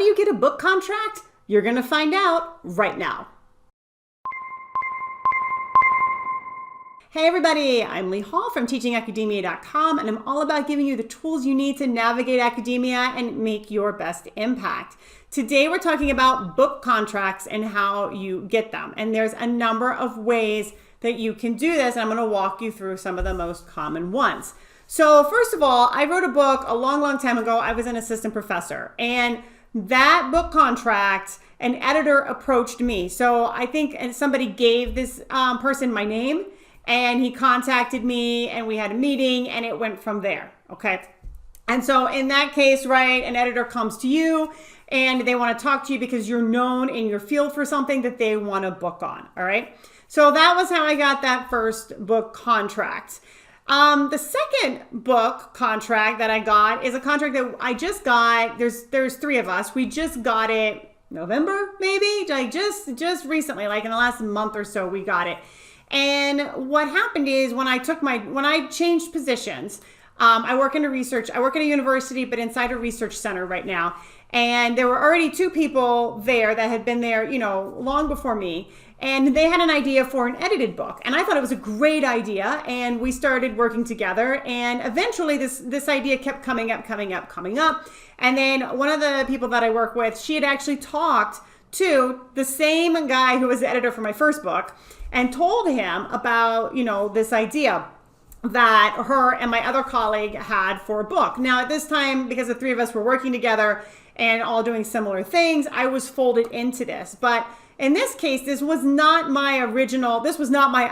do you get a book contract? You're going to find out right now. Hey everybody, I'm Leigh Hall from teachingacademia.com, and I'm all about giving you the tools you need to navigate academia and make your best impact. Today we're talking about book contracts and how you get them. And there's a number of ways that you can do this, and I'm going to walk you through some of the most common ones. So first of all, I wrote a book a long time ago. I was an assistant professor, and that book contract, an editor approached me. So I think somebody gave this person my name, and he contacted me and we had a meeting and it went from there. Okay. And so in that case, right, an editor comes to you and they want to talk to you because you're known in your field for something that they want to book on. All right. So that was how I got that first book contract. The second book contract that I got is a contract that I just got. There's three of us. We just got it November, maybe, like just recently, like in the last month or so, we got it. And what happened is when I changed positions, I work at a university, but inside a research center right now. And there were already two people there that had been there, long before me. And they had an idea for an edited book. And I thought it was a great idea. And we started working together. And eventually this idea kept coming up. And then one of the people that I work with, she had actually talked to the same guy who was the editor for my first book and told him about, this idea that her and my other colleague had for a book. Now at this time, because the three of us were working together and all doing similar things, I was folded into this. But in this case, this was not my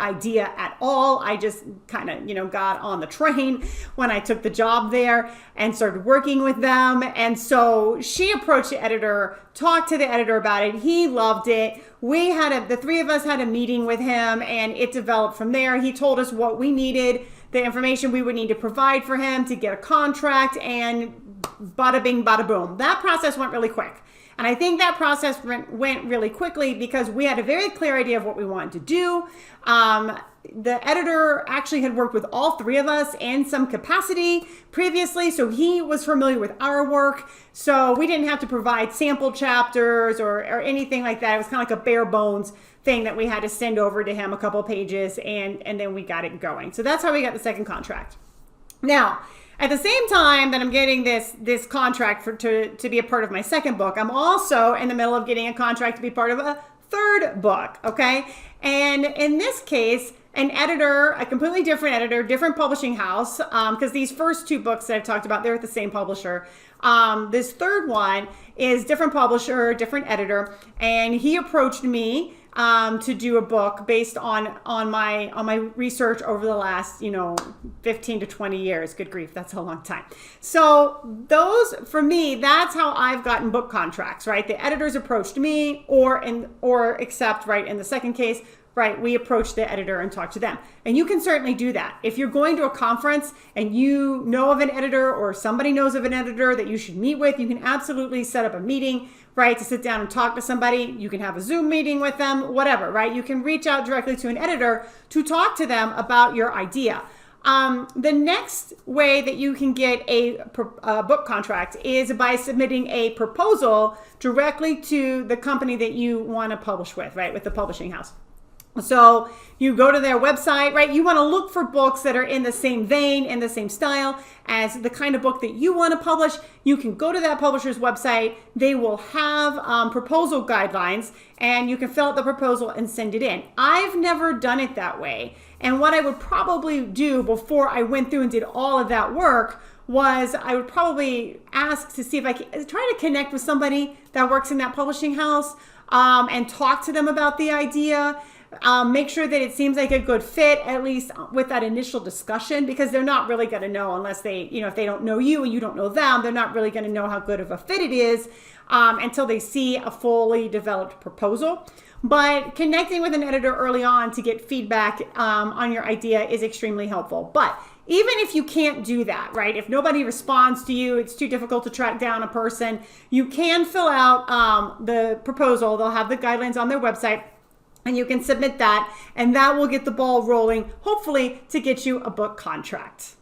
idea at all. I just kind of, got on the train when I took the job there and started working with them. And so she approached the editor, talked to the editor about it. He loved it. The three of us had a meeting with him and it developed from there. He told us what we needed, the information we would need to provide for him to get a contract, and bada bing, bada boom. That process went really quick. And I think that process went really quickly because we had a very clear idea of what we wanted to do. The editor actually had worked with all three of us in some capacity previously, so he was familiar with our work. So we didn't have to provide sample chapters or anything like that. It was kind of like a bare bones thing that we had to send over to him, a couple pages, and then we got it going. So that's how we got the second contract. Now, at the same time that I'm getting this contract to be a part of my second book, I'm also in the middle of getting a contract to be part of a third book, okay? And in this case, an editor, a completely different editor, different publishing house, because these first two books that I've talked about, they're at the same publisher. This third one is different publisher, different editor, and he approached me to do a book based on my research over the last 15 to 20 years. Good grief, that's a long time. So those, for me, that's how I've gotten book contracts, right? The editors approached me, or except, right, in the second case, right, we approach the editor and talk to them. And you can certainly do that. If you're going to a conference and you know of an editor or somebody knows of an editor that you should meet with, you can absolutely set up a meeting, right, to sit down and talk to somebody. You can have a Zoom meeting with them, whatever, right? You can reach out directly to an editor to talk to them about your idea. The next way that you can get a book contract is by submitting a proposal directly to the company that you want to publish with, right, with the publishing house. So you go to their website, right? You want to look for books that are in the same vein, in the same style as the kind of book that you want to publish. You can go to that publisher's website. They will have proposal guidelines, and you can fill out the proposal and send it in. I've never done it that way. And what I would probably do before I went through and did all of that work was I would probably ask to see if I can try to connect with somebody that works in that publishing house and talk to them about the idea. Make sure that it seems like a good fit, at least with that initial discussion, because they're not really going to know unless they, if they don't know you and you don't know them, they're not really going to know how good of a fit it is until they see a fully developed proposal. But connecting with an editor early on to get feedback on your idea is extremely helpful. But even if you can't do that, right? If nobody responds to you, it's too difficult to track down a person, you can fill out the proposal. They'll have the guidelines on their website, and you can submit that, and that will get the ball rolling, hopefully, to get you a book contract.